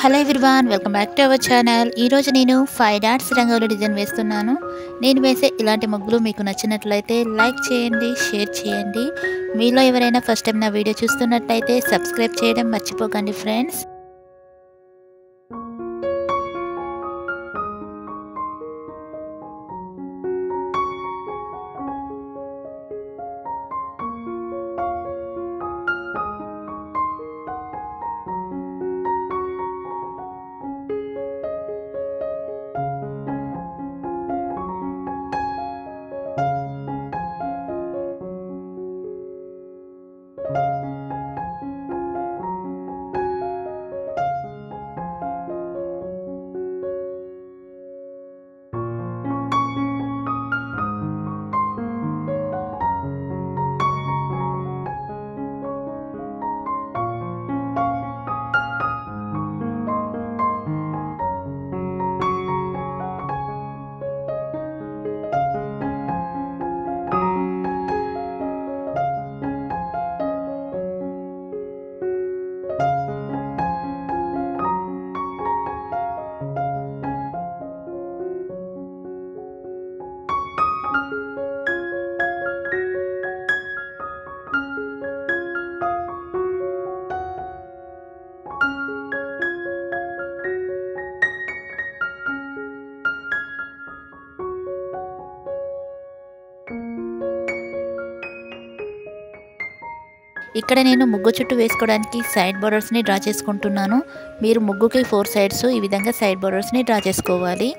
Hello everyone, welcome back to our channel. ఈరోజు నేను 5 dots rangoli design వేస్తున్నాను. నేను వేసే ఇలాంటి ముగ్గులు మీకు నచ్చినట్లయితే లైక్ చేయండి, షేర్ చేయండి. మీలో ఎవరైనా ఫస్ట్ టైం నా వీడియో చూస్తున్నట్లయితే సబ్స్క్రైబ్ చేయడం మర్చిపోకండి ఫ్రెండ్స్. ఇక్కడ నేను ముగ్గు చుట్టూ వేసుకోవడానికి సైడ్ బోర్డర్స్ని డ్రా చేసుకుంటున్నాను. మీరు ముగ్గుకి 4 సైడ్స్ ఈ విధంగా సైడ్ బోర్డర్స్ని డ్రా చేసుకోవాలి.